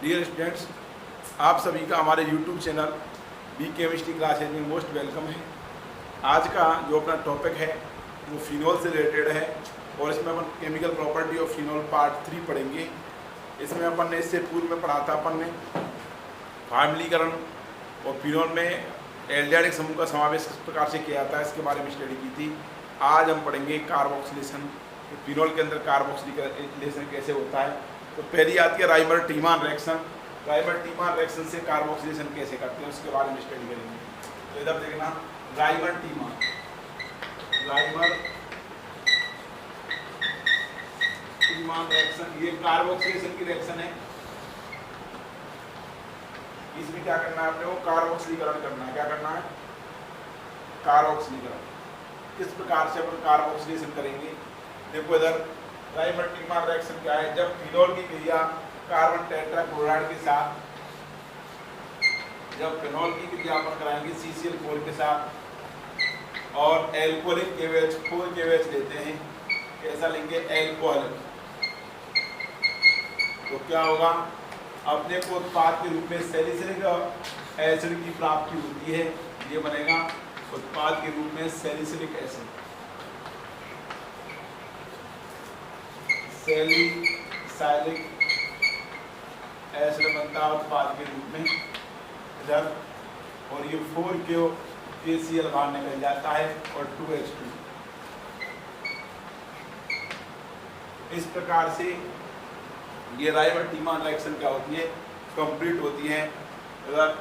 Dear students, आप सभी का हमारे YouTube channel B chemistry classes में मोस्ट वेलकम है। आज का जो अपना टॉपिक है वो फिनॉल से रिलेटेड है और इसमें अपन chemical property of phenol part 3 पढ़ेंगे। इसमें अपन ने इससे पूर्व में पढ़ा था अपन ने फार्मलीकरण और फिनॉल में एल्डिहाइडिक समूह का समावेश किस प्रकार से किया जाता है इसके बारे में स्टडी की थी। आज हम पढ़ेंगे कार्बोक्सिलेशन, फिनॉल के अंदर कार्बोक्सिलेशन कैसे होता है। तो पहली आती है राइमर-टीमान रिएक्शन। राइमर-टीमान रिएक्शन से कार्बोक्सिलेशन कैसे करते हैं उसके बारे में स्टडी करेंगे। तो इधर देखना, राइमर-टीमान रिएक्शन, ये कार्बोक्सिलेशन की रिएक्शन है। इसमें क्या करना है आपने को कार्बोक्सिलीकरण करना है। क्या करना है? कार्बोक्सिलीकरण। किस प्रकार से अपन कार्बोक्सिलेशन करेंगे? देखो इधर राइमर-टीमान रिएक्शन क्या है? जब फिनॉल की क्रिया कार्बन टेट्राक्लोराइड के साथ, जब फिनॉल की क्रिया अपन कराएंगे CCl4 के साथ और एल्कोहलिक KOH लेते हैं। कैसा लेंगे? एल्कोहलिक। तो क्या होगा? अपने को उत्पाद के रूप में सैलिसिलिक एसिड की प्राप्ति होती है। ये बनेगा उत्पाद के रूप में सैलिसिलिक एसिड। सैलिसिलिक एसिड बनता है उत्पाद के रूप में इधर, और ये 4KCl बाहर निकल जाता है और 2H2। इस प्रकार से ये राइमर-टीमान रिएक्शन क्या होती है? कंप्लीट होती है।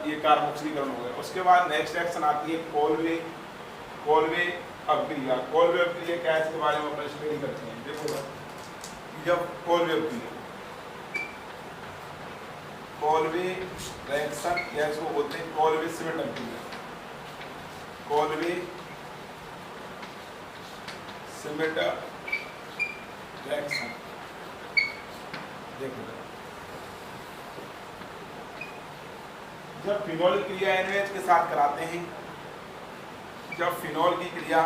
ये कार्बोक्सिलीकरण हो गया। उसके बाद नेक्स्ट रिएक्शन आती है कोलवे अभिक्रिया। कोलवे अभिक्रिया क्या है इसके बारे में अपन स्टडी करते हैं। देखो जब कोलवे रिएक्शन या इसको बोलते हैं कोलवे सीमेंट अभिक्रिया। कोलवे सीमेंट रिएक्शन देखो, जब फिनॉल की क्रिया NaOH के साथ कराते हैं, जब फिनॉल की क्रिया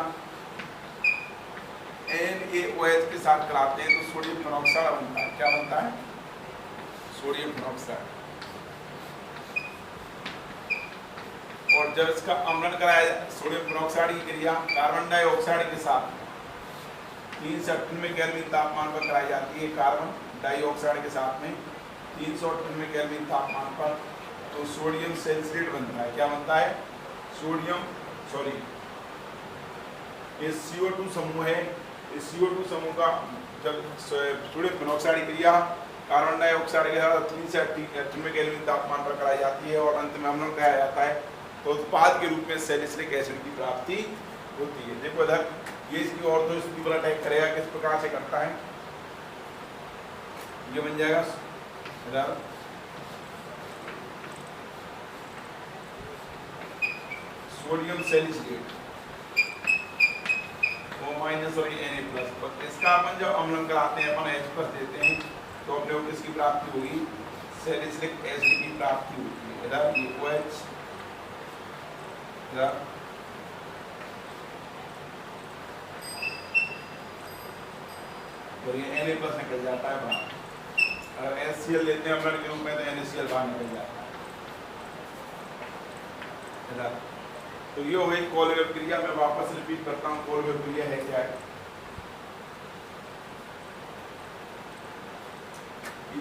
NaOH के साथ कराते हैं तो सोडियम पेरोक्साइड बनता है। क्या बनता है? Sodium peroxide. और जब इसका अम्लन कराया सोडियम पेरोक्साइड की क्रिया कार्बन डाइऑक्साइड के साथ 398 केल्विन तापमान पर कराई जाती है। कार्बन डाइऑक्साइड के साथ में 398 केल्विन तापमान पर, तो सोडियम सैलिसिलेट बनता है। क्या बनता है? ये CO2 समूह है। इस CO2 समूह का जब सोडियम पेरोक्साइड की क्रिया कार्बन डाइऑक्साइड के साथ 398 केल्विन तापमान पर कराई जाती है और अंत में अम्लन कराया जाता है, तो उत्पाद के रूप में सैलिसिलिक एसिड की प्राप्ति होती है। देखो इधर ये इसकी ऑर्थो स्पीड पर अटैक करेगा। किस प्रकार से करता है? ये बन जाएगा इधर सोडियम सैलिसिलेट O- और Na+। इसका अपन जब अम्लन कराते हैं अपन H+ देते हैं तो अपने को किसकी प्राप्ति होगी? सैलिसिलिक एसिड की प्राप्ति होती है। इधर ये OH, इधर और ये Na+ निकल जाता है बाहर। अगर HCl लेते हैं अम्लन के रूप में तो NaCl बाहर निकल जाता है इधर। तो ये हो गई कोलवे अभिक्रिया। मैं वापस रिपीट करता हूँ कोलवे अभिक्रिया है क्या है।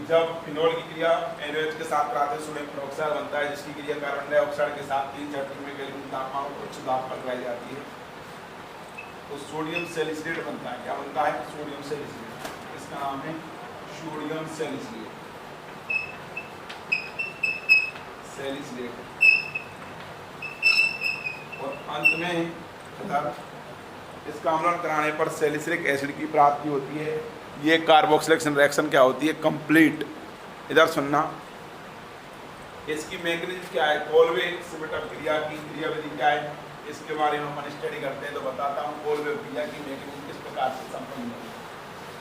जब फिनॉल की क्रिया NaOH के साथ कराते हैं सोडियम पेरोक्साइड बनता है, जिसकी क्रिया कार्बन डाइऑक्साइड के साथ 398 केल्विन तापमान पर उच्च दाब पर कराई जाती है, तो सोडियम सैलिसिलेट बनता है। क्या बनता है? Sodium salicylate. इसका नाम है सोडियम सैलिसिलेट। और अंत में इसका अम्लन कराने पर सैलिसिलिक एसिड की प्राप्ति होती है। ये कार्बोक्सिलेशन रिएक्शन क्या होती है? कंप्लीट। इधर सुनना, इसकी मैकेनिज्म क्या है? कोलवे सीमेंट अभिक्रिया की क्रियाविधि क्या है इसके बारे में अपन स्टडी करते हैं। तो बताता हूँ कोलवे अभिक्रिया की मैकेनिज्म किस प्रकार से संपन्न होती है।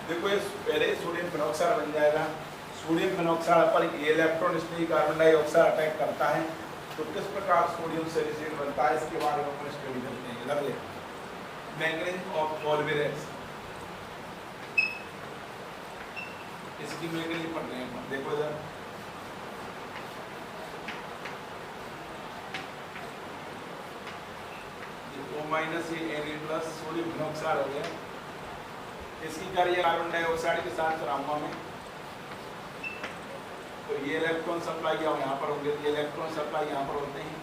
देखो ये पहले सोडियम पेरोक्साइड बन जाएगा। सोडियम पेरोक्साइड पर ये इलेक्ट्रॉन इसलिए कार्बन डाइऑक्साइड अटैक करता है, तो किस प्रकार सोडियम सैलिसिलेट बनता है इसके बारे में अपन स्टडी करते हैं। इधर मैकेनिज्म ऑफ कोलवे रिएक्शन, इसकी मैकेनिज्म पढ़ रहे हैं। देखो इधर माइनस ये Na+ सोडियम फिनॉक्साइड हो गया। इसकी करिए कार्बन डाइऑक्साइड के साथ रामा में, तो ये इलेक्ट्रॉन सप्लाई यहाँ पर होंगे, तो ये इलेक्ट्रॉन सप्लाई यहाँ पर होते हैं,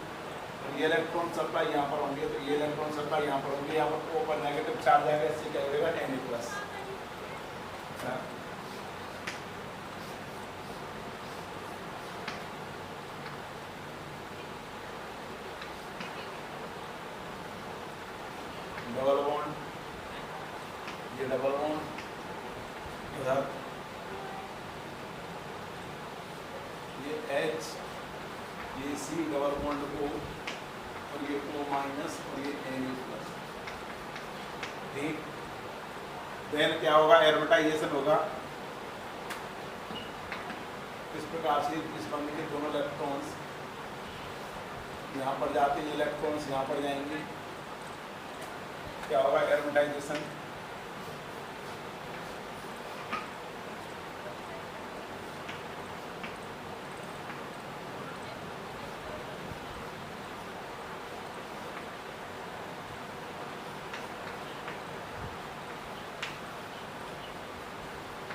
और ये इलेक्ट्रॉन सप्लाई यहाँ पर होंगे, तो ये इलेक्ट्रॉन सप्लाई यहाँ पर होंगे। यहाँ पर ऊपर नेगेटिव चार्ज आएगा, इससे क्या होगा Na+। डबल बॉन्ड, ये डबल बॉन्ड इधर, ये H, ये C डबल बॉन्ड O, और ये O- और ये Na+। ठीक, देन क्या होगा, एरोमेटाइजेशन होगा। इस प्रकार से इस बंद के दोनों इलेक्ट्रॉन्स यहाँ पर जाते हैं, इलेक्ट्रॉन्स यहाँ पर जाएंगे, क्या होगा एरोमेटाइजेशन।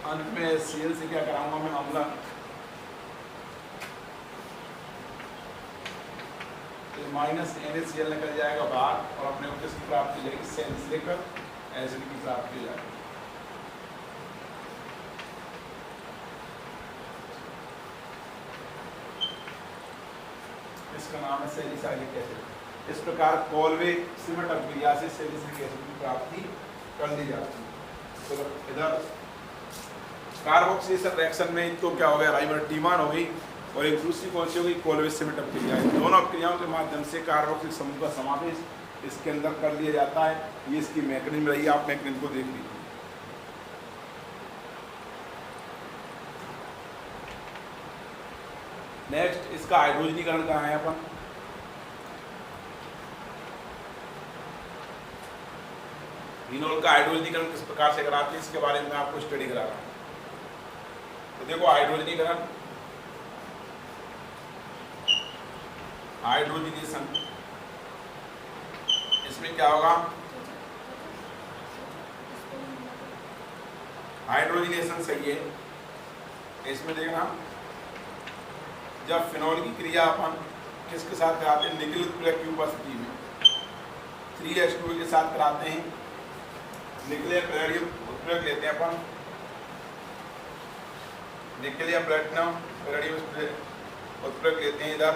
अंत में Cl से क्या कराऊंगा मैं, अम्ल। माइनस NaCl निकल जाएगा बाहर, और अपने को किसकी प्राप्ति हो जाएगी, सैलिसिलिक एसिड की प्राप्ति हो जाएगी। इसका नाम है सैलिसिलिक एसिड। इस प्रकार कोलवे सिमेंट अभिक्रिया से सैलिसिलिक एसिड की प्राप्ति कर ली जाती है। तो इधर कार्बोक्सिलेशन रिएक्शन में तो क्या हो गया, राइबोटीमान हो गई, और एक दूसरी कौन सी हो गई, कोलवे सिमेंट अभिक्रिया। दोनों अभिक्रियाओं के माध्यम से कार्बोक्सिलिक समूह का समावेश इसके अंदर कर लिया जाता है। ये इसकी मैकेनिज्म रही, आप मैकेनिज्म को देख लीजिए। नेक्स्ट, इसका हाइड्रोजनीकरण कहाँ है अपन, फिनोल का हाइड्रोजनीकरण किस प्रकार से कराते हैं, इसके बारे में आपको स्टडी करा रहा हूँ। तो देखो हाइड्रोजनीकरण, हाइड्रोजनेशन, इसमें क्या होगा, हाइड्रोजनेशन सही है। इसमें देखना, जब फिनोल की क्रिया अपन किसके साथ कराते हैं, निकल उत्प्रेरक की उपस्थिति में 3H2 के साथ कराते हैं। निकल पैलेडियम उत्प्रेरक लेते हैं अपन, निकल या प्लेटिनम पैलेडियम उत्प्रेरक लेते हैं इधर,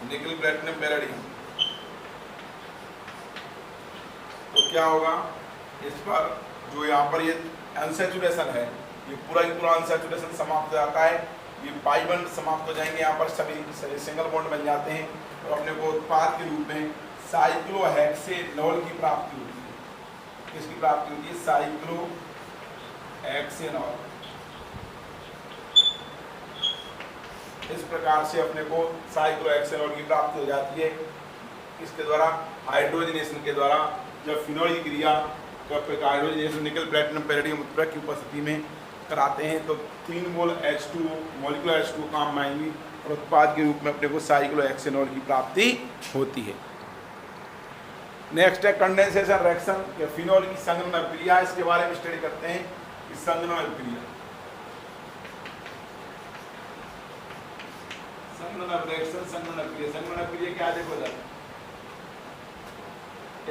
निकल प्लेटिनम पैलेडियम। तो क्या होगा, इस पर जो यहाँ पर ये अनसैचुरेशन है, ये पूरा ही पूरा अनसैचुरेशन समाप्त हो जाता है। ये पाई बॉन्ड समाप्त हो जाएंगे, यहाँ पर सभी सिंगल बॉन्ड बन जाते हैं, और अपने को उत्पाद के रूप में साइक्लोहेक्सेनॉल की प्राप्ति होती है। किसकी प्राप्ति होती है, साइक्लोहेक्सेनॉल। इस प्रकार से अपने को साइक्लोहेक्सेनॉल की प्राप्ति हो जाती है। इसके द्वारा हाइड्रोजनेशन के द्वारा जब फिनोल की क्रिया हाइड्रोजनेशन निकल प्लेटिनम पैलेडियम उत्प्रेरक की उपस्थिति में कराते हैं, तो 3 मोल H2 मॉलिक्यूलर H2 काम में आएंगी, और उत्पाद के रूप में अपने को साइक्लोहेक्सेनॉल की प्राप्ति होती है। नेक्स्ट है कंडेंसेशन रिएक्शन, या फिनोल की संघनन अभिक्रिया। इसके बारे में स्टडी करते हैं कि संघनन अभिक्रिया, संघनन रिएक्शन, संघनन अभिक्रिया। संघनन अभिक्रिया क्या, देखो जरा,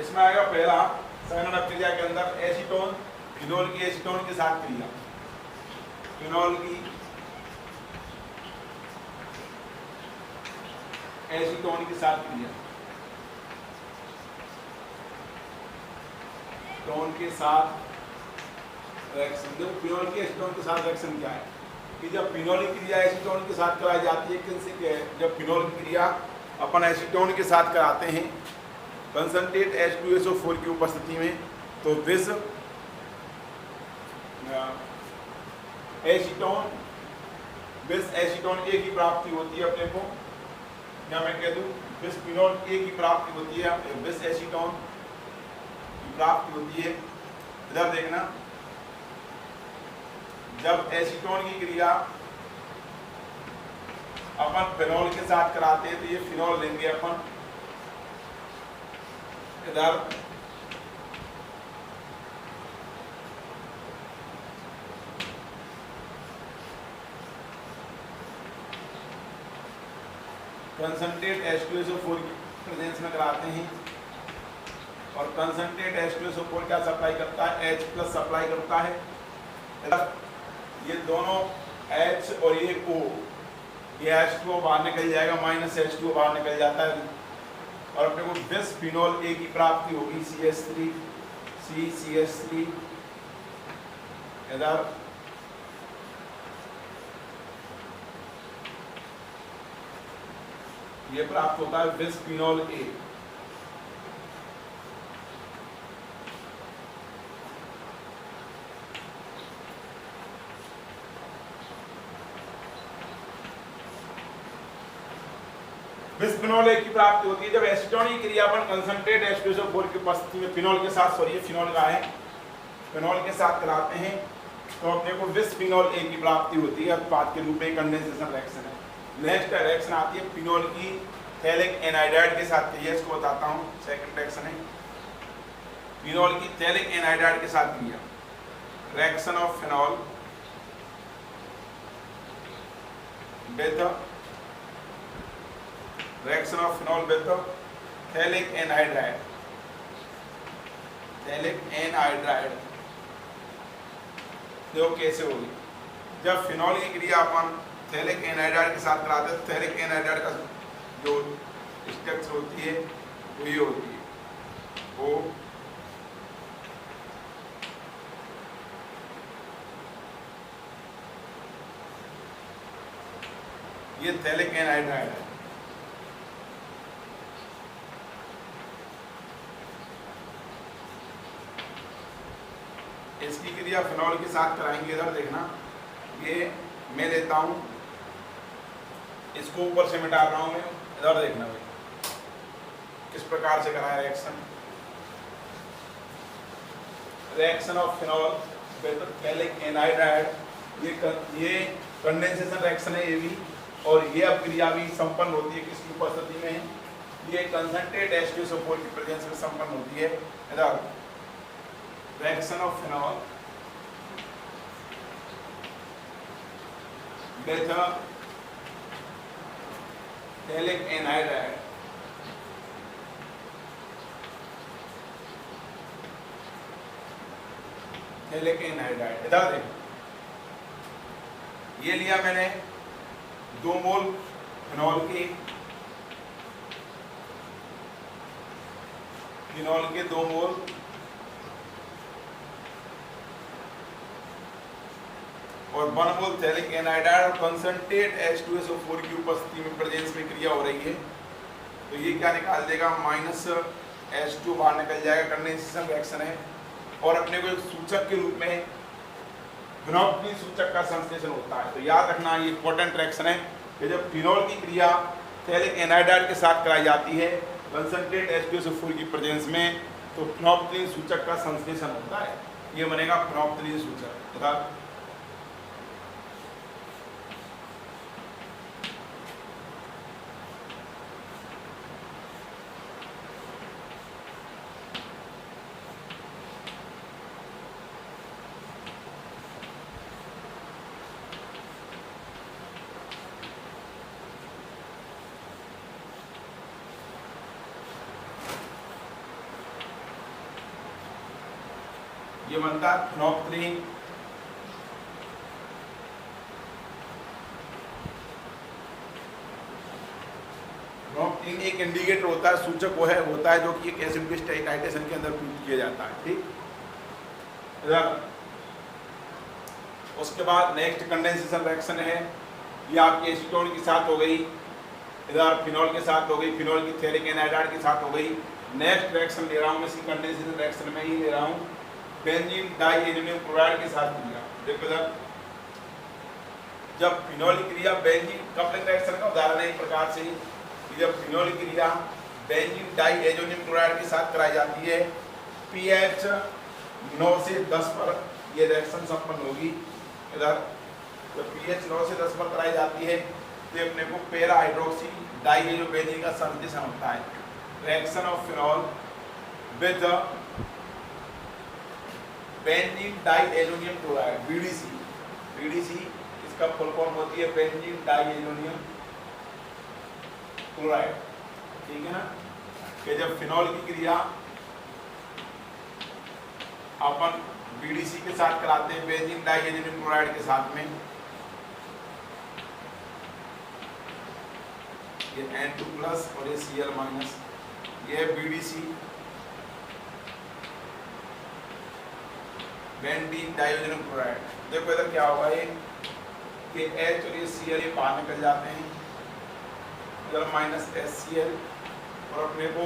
इसमें आएगा पहला संघनन अभिक्रिया के अंदर एसीटोन, फिनोल की एसीटोन के साथ क्रिया, फिनोल की एसीटोन के साथ क्रिया, टोन के साथ रिएक्शन। देखो फिनोल की एसीटोन के साथ रिएक्शन क्या है, कि जब फिनोल की क्रिया एसीटोन के साथ कराई जाती है, किनसे, जब फिनोल की क्रिया अपन एसीटोन के साथ कराते हैं कंसंट्रेट H2SO4 की उपस्थिति में, तो विष एसीटोन, विष एसीटोन A की प्राप्ति होती है अपने को, या मैं कह दूं विष फिनोल A की प्राप्ति होती है, विष एसीटोन की प्राप्ति होती है। इधर देखना, जब एसीटोन की क्रिया अपन फिनॉल के साथ कराते हैं, तो ये फिनॉल लेंगे अपन इधर, कंसंट्रेट H2SO4 की प्रेजेंस में कराते हैं। और कंसंट्रेट H2SO4 क्या सप्लाई करता है, H+ सप्लाई करता है। ये दोनों H और ये O, ये H2O बाहर निकल जाएगा, -H2O बाहर निकल जाता है, और अपने को बिस्फिनोल A की प्राप्ति होगी, CH3 इधर, ये प्राप्त होता है बिस्फिनोल A। बिस्फिनोल A की प्राप्ति होती है जब एसीटोन की क्रिया अपन कंसंट्रेट H2SO4 की उपस्थिति में फिनॉल के साथ, फिनॉल का है, फिनॉल के साथ कराते हैं, तो अपने को बिस्फिनोल A की प्राप्ति होती है उत्पाद के रूप में। कंडेंसेशन रिएक्शन है। नेक्स्ट रिएक्शन आती है फिनॉल की थैलिक एनाइडाइड के साथ क्रिया, इसको बताता हूँ। सेकंड रिएक्शन है फिनॉल की थैलिक एनाइडाइड के साथ क्रिया, reaction of phenol with reaction of phenol with phthalic anhydride. Phthalic anhydride देखो कैसे होगी, जब फिनॉल की क्रिया अपन थैलिक एनाइड्राइड के साथ कराते हैं, थैलिक एनाइड्राइड का जो स्ट्रक्चर होती है वो ये होती है, वो ये थैलिक एनाइड्राइड है। इसकी क्रिया फिनॉल के साथ कराएंगे। इधर देखना, ये मैं लेता हूं, इसको ऊपर से मिटा रहा हूं मैं। इधर देखना भाई किस प्रकार से कराया reaction of phenol with phthalic anhydride. ये कंडेंसेशन रिएक्शन है ये भी, और ये अब क्रिया भी संपन्न होती है किसकी उपस्थिति में, ये कंसंट्रेट H2SO4 की प्रेजेंस में संपन्न होती है। इधर reaction of phenol with phthalic anhydride. Phthalic anhydride इधर देखो, ये लिया मैंने 2 मोल फिनॉल के 2 मोल, और 1 मोल थैलिक एनाइड्राइड और कंसंट्रेट H2SO4 की उपस्थिति में प्रेजेंस में क्रिया हो रही है, तो ये क्या निकाल देगा, -H2 बाहर निकल जाएगा। कंडेंसेशन रिएक्शन है, और अपने को एक सूचक के रूप में फिनोल्फिन सूचक का संश्लेषण होता है। तो याद रखना ये इंपॉर्टेंट रिएक्शन है कि जब फिनॉल की क्रिया थैलिक एनाइड्राइड के साथ कराई जाती है कंसंट्रेट H2SO4 की प्रेजेंस में, तो फिनोल्फिन सूचक का संश्लेषण होता है, ये बनेगा फिनोल्फिन सूचक। तथा ये बनता है फिनोल्फिन। फिनोल्फिन एक इंडिकेटर होता है, सूचक वो होता है जो कि एक एसिड बेस टाइट्रेशन के अंदर प्रयुक्त किया जाता है। ठीक, उसके बाद नेक्स्ट कंडेंसेशन रिएक्शन है, ये आपके एसीटोन के साथ हो गई, इधर फिनॉल के साथ हो गई, फिनॉल की थैलिक एनाइड्राइड के साथ हो गई। नेक्स्ट रिएक्शन ले रहा हूँ मैं, इसी कंडेंसेशन रिएक्शन में ही ले रहा हूँ बेंजीन डाइएमोनियम क्लोराइड के साथ क्रिया। देखो इधर जब फिनॉल की क्रिया बेंजीन कपलिंग रिएक्शन का उदाहरण है, एक प्रकार से जब फिनॉल की क्रिया बेंजीन डाइएमोनियम क्लोराइड के साथ कराई जाती है, pH 9 से 10 पर ये रिएक्शन संपन्न होगी। इधर जब pH 9 से 10 पर कराई जाती है तो अपने को पैरा हाइड्रोक्सी डाई जो बेंजीन का संश्लेषण होता है। Reaction of phenol with benzene di aluminium chloride, BDC. BDC इसका फुल फॉर्म होती है बेंजीन डाई एल्युमिनियम क्लोराइड, ठीक है ना। कि जब फिनॉल की क्रिया अपन बीडीसी के साथ कराते हैं, बेंजीन डाई एल्युमिनियम क्लोराइड के साथ में, ये N2+ और ये Cl-, ये बीडीसी बेंजीन डाइऑक्साइड क्लोराइड। देखो इधर क्या होगा, ये कि H और ये Cl ये बाहर निकल जाते हैं, इधर -HCl, और अपने को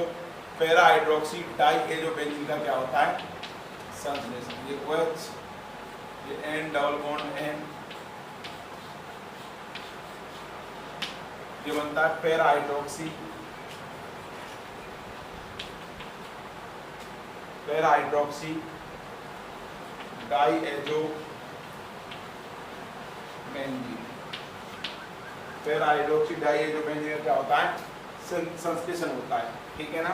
पैरा हाइड्रोक्सी डाई जो बेंजीन का क्या होता है संश्लेषण। ये OH, ये N डबल बॉन्ड N, ये बनता है para hydroxy di azo benzene. Para hydroxy di azo benzene का क्या होता है संश्लेषण होता है, ठीक है ना।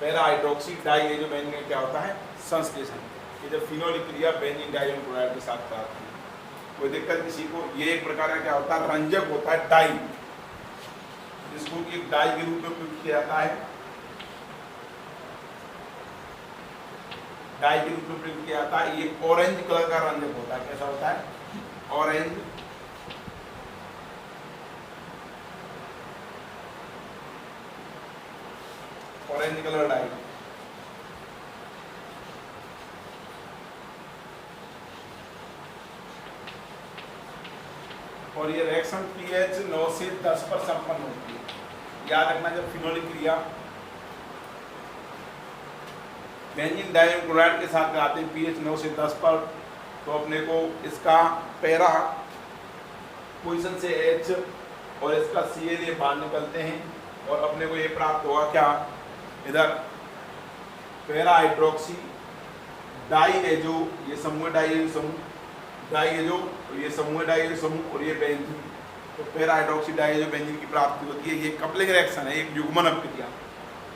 Para hydroxy di azo benzene का क्या होता है संश्लेषण। ये जब फिनॉल क्रिया बेंजीन डाइऑक्साइड क्लोराइड के साथ कराती है, कोई दिक्कत किसी को, ये एक प्रकार का क्या होता है रंजक होता है डाई, जिसको कि डाई के रूप में उपयोग किया जाता है, डाई के रूप में प्रयोग किया जाता है। ये ऑरेंज कलर का रंजक होता है, कैसा होता है ऑरेंज, ऑरेंज कलर डाई। और ये रिएक्शन pH 9 से 10 पर संपन्न होती है। याद रखना, जब फिनोलिक क्रिया बेंजीन डाइऑक्साइड क्लोराइड के साथ कराते हैं pH 9 से 10 पर, तो अपने को इसका पैरा पोजीशन से H और इसका Cl ये बाहर निकलते हैं, और अपने को ये प्राप्त होगा क्या, इधर पैरा हाइड्रोक्सी डाई एजो, ये समूह डाई एजो समूह, डाई एजो, ये समूह डाई एजो समूह, और ये बेंजीन, तो para hydroxy di azo benzene की प्राप्ति होती है। ये कपलिंग रिएक्शन है, एक युग्मन अपक्रिया।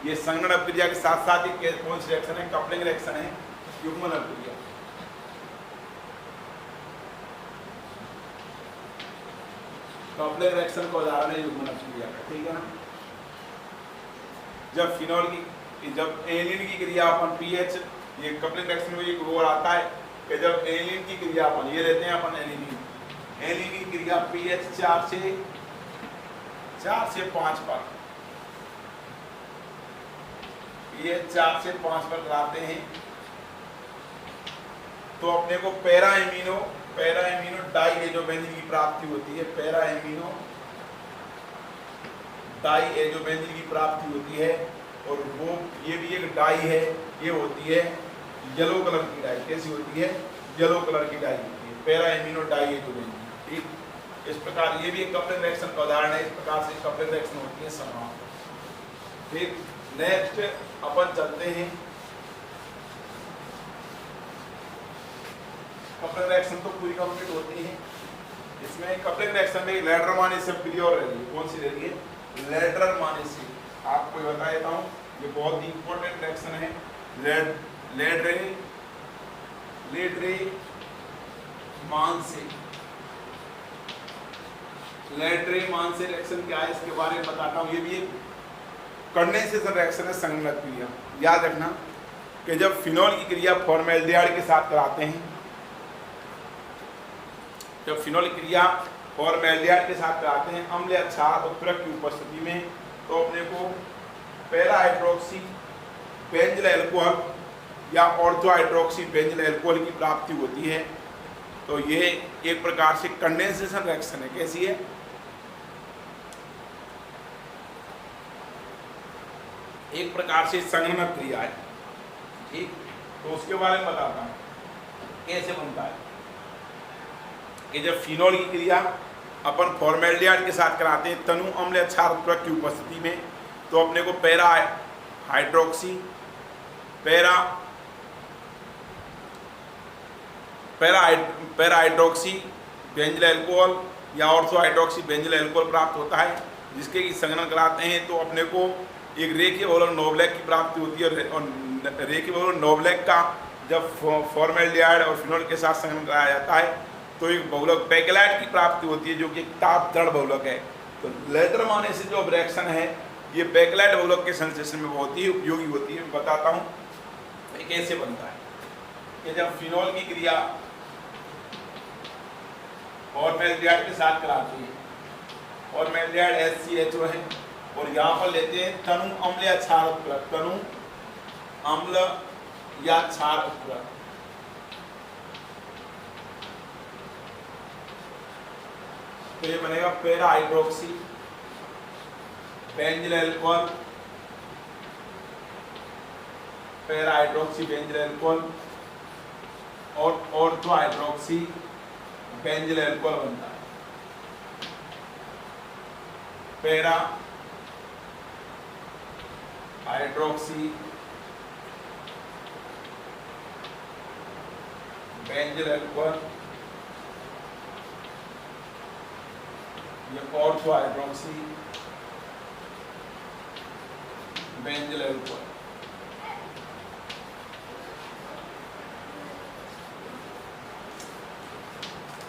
ये संगण अपक्रिया के साथ साथ ही कौन सी रिएक्शन है, कपलिंग रिएक्शन है, युग्मन अपक्रिया। कपलिंग रिएक्शन का उदाहरण है युग्मन अपक्रिया का, ठीक है ना। जब फिनॉल की, जब एनिलीन की क्रिया अपन pH, ये कपलिंग रिएक्शन में एक वो आता है कि जब एनिलीन की क्रिया अपन ये लेते हैं अपन एनिलीन, एनिलीन की क्रिया pH 4 से 5 पर, pH 4 से 5 पर कराते हैं, तो अपने को para amino die azo benzene की प्राप्ति होती है। Para amino die azo benzene की प्राप्ति होती है, और वो ये भी एक डाई है, ये होती है येलो कलर की डाई। कैसी होती है, येलो कलर की डाई होती है, para amino die azo benzene, ठीक। इस प्रकार ये भी एक कपलिंग रिएक्शन का उदाहरण है। इस प्रकार से कपलिंग रिएक्शन होती है समाप्त, ठीक। नेक्स्ट अपन चलते हैं, कपलिंग रिएक्शन तो पूरी कंप्लीट होती है। इसमें कपलिंग रिएक्शन में लैडर माने से प्रियोर रही है, कौन सी रही है, लैडर माने से। आपको बता देता हूँ, ये बहुत ही इंपॉर्टेंट रिएक्शन है। लेडरे मान से रिएक्शन क्या है, इसके बारे में बताता हूँ। ये भी एक कंडेंसेशन रिएक्शन है, संगणक क्रिया। याद रखना कि जब फिनॉल की क्रिया फॉर्मेल्डिहाइड के साथ कराते हैं, जब फिनॉल की क्रिया फॉर्मेल्डिहाइड के साथ कराते हैं अम्ल या क्षार उत्प्रेरक की उपस्थिति में, तो अपने को पैरा हाइड्रोक्सी बेंजील अल्कोहल या ऑर्थो हाइड्रोक्सी बेंजील अल्कोहल की प्राप्ति होती है। तो ये एक प्रकार से कंडेंसेशन रिएक्शन है। कैसी है, एक प्रकार से संगणक क्रिया है, ठीक। तो उसके बारे में बताता हूँ कैसे बनता है। कि जब फिनॉल की क्रिया अपन फॉर्मेल्डिहाइड के साथ कराते हैं तनु अम्ल या क्षार उत्प्रेरक की उपस्थिति में, तो अपने को पैरा हाइड्रोक्सी बेंजील अल्कोहल या ऑर्थो हाइड्रोक्सी बेंजिल अल्कोहल प्राप्त होता है, जिसके की संघनन कराते हैं तो अपने को एक रेखीय बहुलक नोबलेक की प्राप्ति होती है। और रेखीय बहुलक नोबलेक का जब फॉर्मेल्डिहाइड और फिनोल के साथ संघनन कराया जाता है तो एक बहुलक बेकेलाइट की प्राप्ति होती है, जो कि एक ताप दृढ़ बहुलक है। तो लेटर माने से जो रिएक्शन है ये बेकेलाइट बहुलक के संश्लेषण में बहुत ही उपयोगी होती है। मैं बताता हूँ ये कैसे बनता है कि जब फिनोल की क्रिया फॉर्मेल्डिहाइड के साथ कराती है, फॉर्मेल्डिहाइड HCHO है, और यहाँ पर लेते हैं तनु अम्ल या क्षार उत्प्लवक, तनु अम्ल या क्षार उत्प्लवक। तो ये बनेगा para hydroxy benzyl alcohol, para hydroxy benzyl alcohol और ऑर्थो हाइड्रोक्सी बेंजिल अल्कोहल बनता है। पैरा हाइड्रोक्सी बेंजिल अल्कोहल, ये ऑर्थो हाइड्रोक्सी बेंजिल अल्कोहल।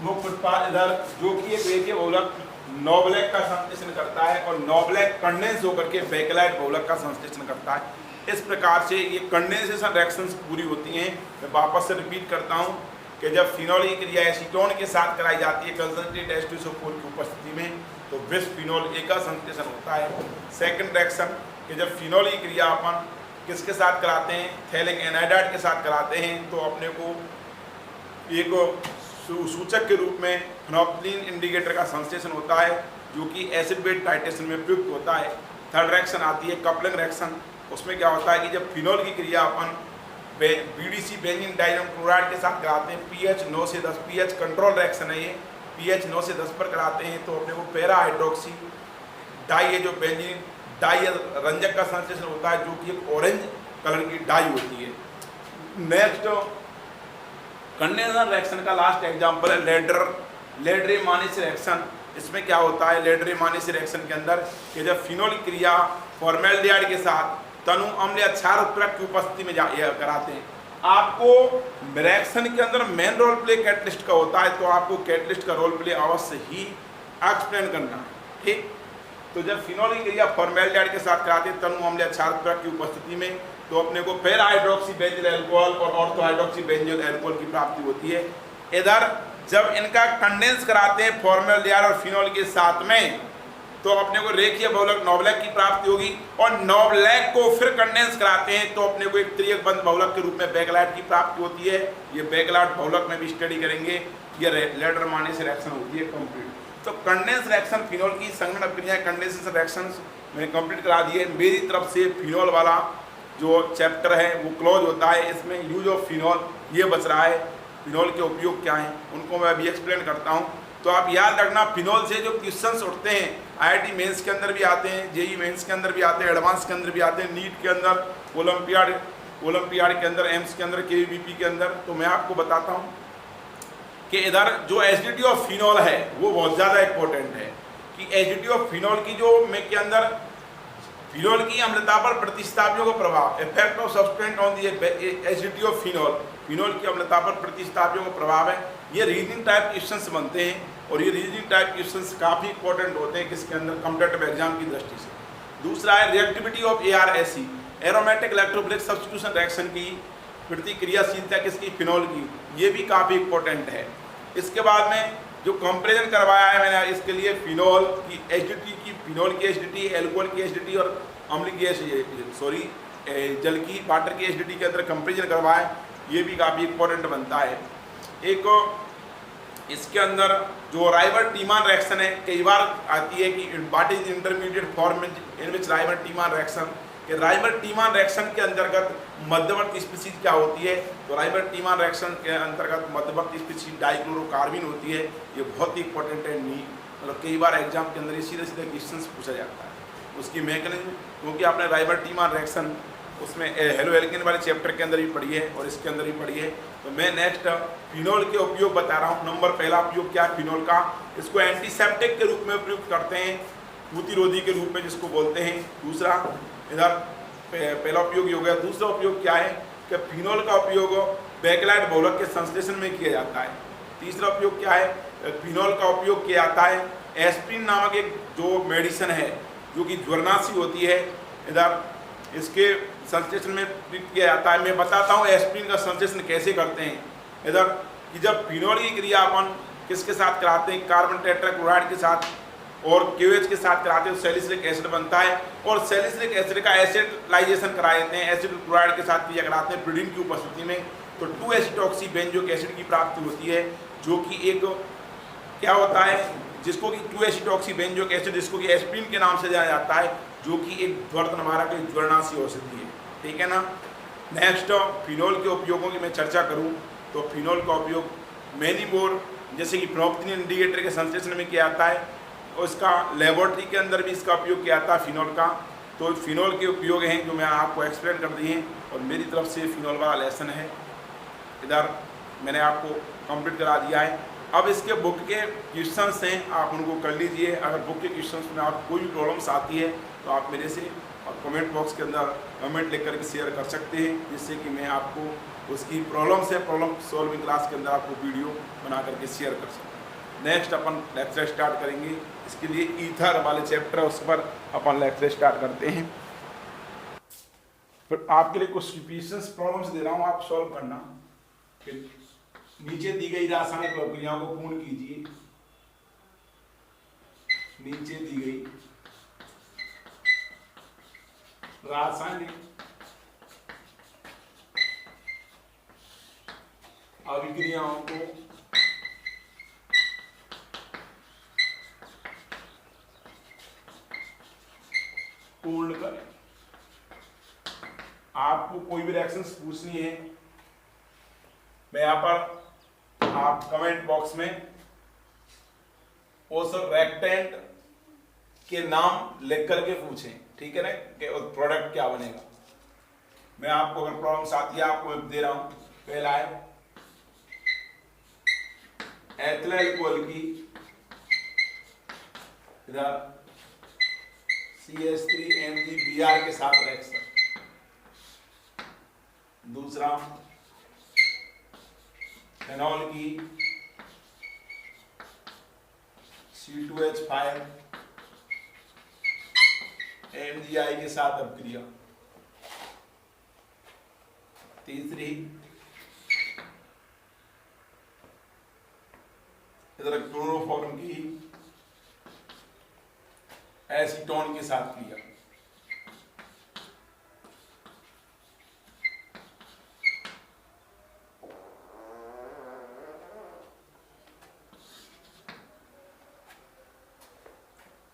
मुख्य उत्पाद इधर जो कि एक रेखीय बहुलक नोबलेक का संश्लेषण करता है और नोबलेक कंडेंस होकर के बेकेलाइट बहुलक का संश्लेषण करता है। इस प्रकार से ये कंडेंसेशन रिएक्शंस पूरी होती हैं। मैं वापस से रिपीट करता हूँ कि जब फिनोल की क्रिया एसीटोन के साथ कराई जाती है कंसंट्रेटेड H2SO4 की उपस्थिति में तो बिस्फिनोल ए का संश्लेषण होता है। सेकंड रिएक्शन कि जब फिनोल की क्रिया अपन किसके साथ कराते हैं, थैलिक एनाइडाइड के साथ कराते हैं तो अपने को एक सूचक के रूप में फिनोल्फथालीन इंडिकेटर का संश्लेषण होता है, जो कि एसिड बेस टाइट्रेशन में प्रयुक्त होता है। थर्ड रिएक्शन आती है कपलिंग रिएक्शन। उसमें क्या होता है कि जब फिनोल की क्रिया अपन BDC बेंजीन डाइज़ोनियम क्लोराइड के साथ कराते हैं, pH 9 से 10 pH कंट्रोल रिएक्शन है ये, pH 9 से 10 पर कराते हैं तो अपने को पैरा हाइड्रोक्सी डाई है जो बेंजीन डाई रंजक का संश्लेषण होता है, जो कि एक ऑरेंज कलर की डाई होती है। नेक्स्ट कंडेंसर रिएक्शन का लास्ट एग्जांपल है लेडरे-मानिस रिएक्शन। इसमें क्या होता है लेडरे-मानिस रिएक्शन के अंदर कि जब फिनोल की क्रिया फॉर्मेल्डिहाइड के साथ तनु अम्ल या क्षार उत्प्लवक की उपस्थिति में कराते हैं। आपको रिएक्शन के अंदर मेन रोल प्ले कैटलिस्ट का होता है, तो आपको कैटलिस्ट का रोल प्ले अवश्य ही एक्सप्लेन करना है, ठीक। तो जब फिनोल की क्रिया फॉर्मेल्डिहाइड के साथ कराते हैं तनु अम्ल या क्षार उत्प्लवक की उपस्थिति में तो अपने को पैरा हाइड्रोक्सी बेंजिल अल्कोहल और ऑर्थो हाइड्रोक्सी बेंजिल अल्कोहल की प्राप्ति होती है। इधर जब इनका कंडेंस कराते हैं फॉर्मेल्डिहाइड और फिनोल के साथ में तो अपने को रेखीय बहुलक नोबलेक की प्राप्ति होगी और नोबलेक को फिर कंडेंस कराते हैं तो अपने को एक त्रियक बंध बहुलक के रूप में बेकेलाइट की प्राप्ति होती है। ये बेकेलाइट बहुलक में भी स्टडी करेंगे। ये लेडर-मानिस रिएक्शन होती है कंप्लीट। तो कंडेंस रिएक्शन फिनोल की संघनन क्रिया कंडेंसेशन रिएक्शंस मैंने कंप्लीट करा दिए। मेरी तरफ से फिनोल वाला जो चैप्टर है वो क्लोज होता है। इसमें यूज ऑफ फिनोल ये बच रहा है, फिनोल के उपयोग क्या हैं उनको मैं अभी एक्सप्लेन करता हूँ। तो आप याद रखना फिनोल से जो क्वेश्चंस उठते हैं IIT मेंस के अंदर भी आते हैं, JEE मेंस के अंदर भी आते हैं, एडवांस के अंदर भी आते हैं, नीट के अंदर, ओलंपियाड के अंदर, एम्स के अंदर, KVP के अंदर। तो मैं आपको बताता हूँ कि इधर जो एसिडिटी ऑफ फिनोल है वो बहुत ज़्यादा इंपॉर्टेंट है कि एसिडिटी ऑफ फिनोल की जो में के अंदर फिनोल की अम्लता पर प्रतिस्थापियों का प्रभाव, effect of substituent on the acidity of phenol, phenol की अम्लता पर प्रतिस्थापियों का प्रभाव है। ये रीजनिंग टाइप क्वेश्चंस बनते हैं और ये रीजनिंग टाइप क्वेश्चंस काफ़ी इंपॉर्टेंट होते हैं किसके अंदर कॉम्पिटिटिव एग्जाम की दृष्टि से। दूसरा है reactivity of ARSE, aromatic electrophilic substitution reaction की प्रतिक्रियाशीलता किसकी, फिनोल की, ये भी काफ़ी इंपॉर्टेंट है। इसके बाद में जो कंपेरिजन करवाया है मैंने इसके लिए फिनोल की एसिडिटी की, फिनोल की एसिडिटी, अल्कोहल की एसिडिटी और अम्ल की जल की वाटर की एसिडिटी के अंदर कंपेरिजन करवाया, ये भी काफ़ी इंपॉर्टेंट बनता है। एक इसके अंदर जो राइबर-टीमान रिएक्शन है कई बार आती है कि what is intermediate form in which Reimer Tiemann reaction, कि राइबर-टीमान रिएक्शन के अंतर्गत मध्यवर्ती स्पीशीज क्या होती है। तो राइबर-टीमान रिएक्शन के अंतर्गत मध्यवर्ती स्पीशीज डाइक्लोरोकार्बिन होती है। ये बहुत ही इंपॉर्टेंट है, मतलब कई बार एग्जाम के अंदर ये सीधे सीधे क्वेश्चन पूछा जाता है उसकी मैकेनिज्म, क्योंकि आपने राइबर-टीमान रिएक्शन उसमें हेलो एल्केन वाले चैप्टर के अंदर भी पढ़ी है और इसके अंदर भी पढ़ी है। तो मैं नेक्स्ट फिनोल के उपयोग बता रहा हूँ। नंबर पहला उपयोग क्या है फिनोल का, इसको एंटीसेप्टिक के रूप में प्रयुक्त करते हैं, पूतिरोधी के रूप में जिसको बोलते हैं। दूसरा इधर पहला उपयोग हो गया। दूसरा उपयोग क्या है कि फिनोल का उपयोग बैकलाइट बहुलक के संश्लेषण में किया जाता है। तीसरा उपयोग क्या है, फिनोल का उपयोग किया जाता है एस्पिरिन नामक एक जो मेडिसिन है जो कि ज्वरनाशी होती है, इधर इसके संश्लेषण में प्रयुक्त किया जाता है। मैं बताता हूँ एस्पिरिन का संश्लेषण कैसे करते हैं। इधर कि जब फिनोल की क्रिया अपन किसके साथ कराते हैं, कार्बन टेट्राक्लोराइड के साथ और क्यूएच के साथ कराते हैं तो सैलिसिलिक एसिड बनता है और सैलिसिलिक एसिड का एसिडलाइजेशन करा देते हैं, एसिड क्लोराइड के साथ क्रिया कराते हैं प्रीडिन की उपस्थिति में, तो 2-एसिटॉक्सी बेंजोइक एसिड की प्राप्ति होती है, जो कि एक क्या होता है जिसको कि 2-एसिटॉक्सी बेंजोइक एसिड जिसको कि एस्पिरिन के नाम से जाना जाता है, जो कि एक ज्वर निवारक एक ज्वरनाशी औषधि है। ठीक है ना। नेक्स्ट फिनोल के उपयोगों की मैं चर्चा करूं तो फिनोल का उपयोग मैनी मोर जैसे कि प्रोपथिन इंडिकेटर के संश्लेषण में किया जाता है और इसका लेबोरेटरी के अंदर भी इसका उपयोग किया जाता है फिनोल का। तो फिनोल के उपयोग हैं जो मैं आपको एक्सप्लेन कर दिए हैं और मेरी तरफ से फिनोल वाला लेसन है इधर मैंने आपको कंप्लीट करा दिया है। अब इसके बुक के क्वेश्चंस हैं, आप उनको कर लीजिए। अगर बुक के क्वेश्चंस में आपको कोई भी प्रॉब्लम्स आती है तो आप मेरे से और कमेंट बॉक्स के अंदर कमेंट लिख करके शेयर कर सकते हैं, जिससे कि मैं आपको उसकी प्रॉब्लम सॉल्विंग क्लास के अंदर आपको वीडियो बना करके शेयर कर सकूँ। नेक्स्ट अपन लेक्चर स्टार्ट करेंगे, इसके लिए ईथर वाले चैप्टर उस पर अपन लेक्चर स्टार्ट करते हैं। फिर आपके लिए कुछ रिपीशंस प्रॉब्लम्स दे रहा हूँ, आप सॉल्व करना। फिर नीचे दी गई रासायनिक प्रक्रियाओं को पूर्ण कीजिए। नीचे दी गई रासायनिक अभिक्रियाओं को पूर्ण करें। आपको कोई भी रिएक्शंस पूछनी है, मैं यहां पर आप कमेंट बॉक्स में उस रिएक्टेंट के नाम लिख करके पूछें, ठीक है ना, कि प्रोडक्ट क्या बनेगा। मैं आपको अगर प्रॉब्लम्स आती है आपको मैं दे रहा हूं। पहला है एथिल अल्कोहल की इधर CH3MgBr के साथ रिएक्शन। दूसरा फेनॉल की C2H5 MgI के साथ अपक्रिया। तीसरी इधर क्लोरोफॉर्म की एसीटोन के साथ क्रिया।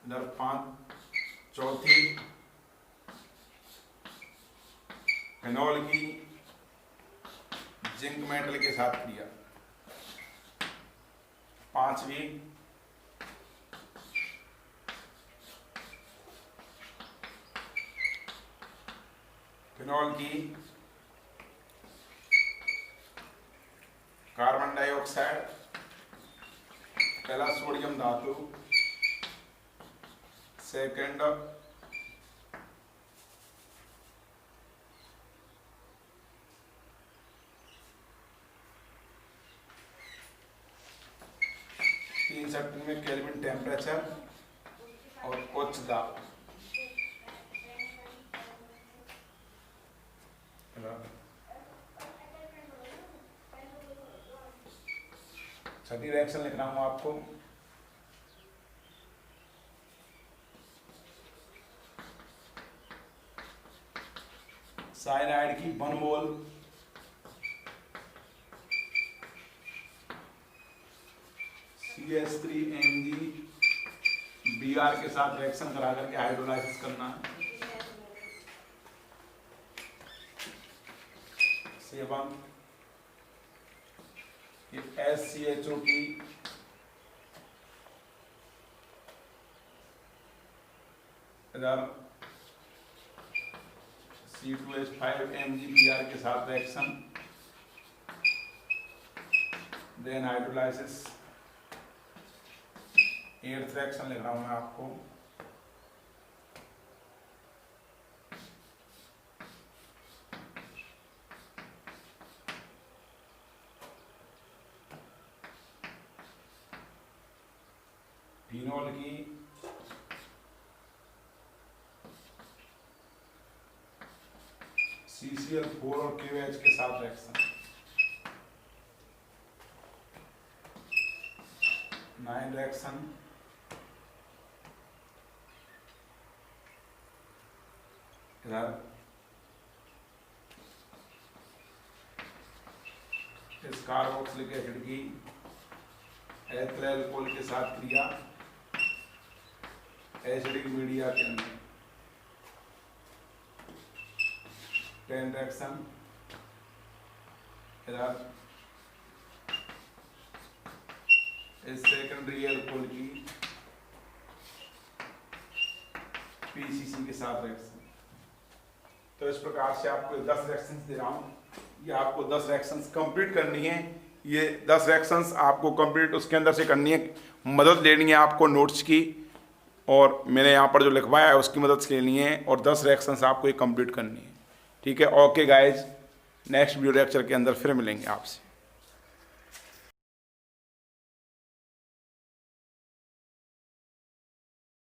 इधर 5 चौथी फेनॉल की जिंक मेटल के साथ क्रिया। पांचवी फेनॉल की कार्बन डाइऑक्साइड पहला सोडियम धातु, सेकंड में केल्विन टेम्परेचर और उच्च दाब। छठी रिएक्शन लिख रहा हूं आपको। साइनाइड की 1 मोल CH3MgBr के साथ रिएक्शन करा करके हाइड्रोलाइसिस करना है। 7 SCHO की इधर C2H5 MgBr के साथ reaction, then hydrolysis, 8th reaction लिख रहा हूं मैं आपको। फिनोल की CCl4 और KOH के साथ रिएक्शन, 9 रिएक्शन, इधर इस कार्बोक्सिलिक एसिड की एथिल अल्कोहल के साथ क्रिया एसिडिक मीडिया के अंदर, 10 रिएक्शन, इधर इस सेकेंडरी अल्कोहल की PCC के साथ रिएक्शन। तो इस प्रकार से आपको 10 रिएक्शंस दे रहा हूँ, ये आपको 10 रिएक्शंस कंप्लीट करनी है। ये 10 रिएक्शंस आपको कंप्लीट उसके अंदर से करनी है, मदद लेनी है आपको नोट्स की, और मैंने यहाँ पर जो लिखवाया है उसकी मदद से लेनी है, और 10 रिएक्शंस आपको ये कंप्लीट करनी है। ठीक है, okay guys, next video lecture के अंदर फिर मिलेंगे आपसे।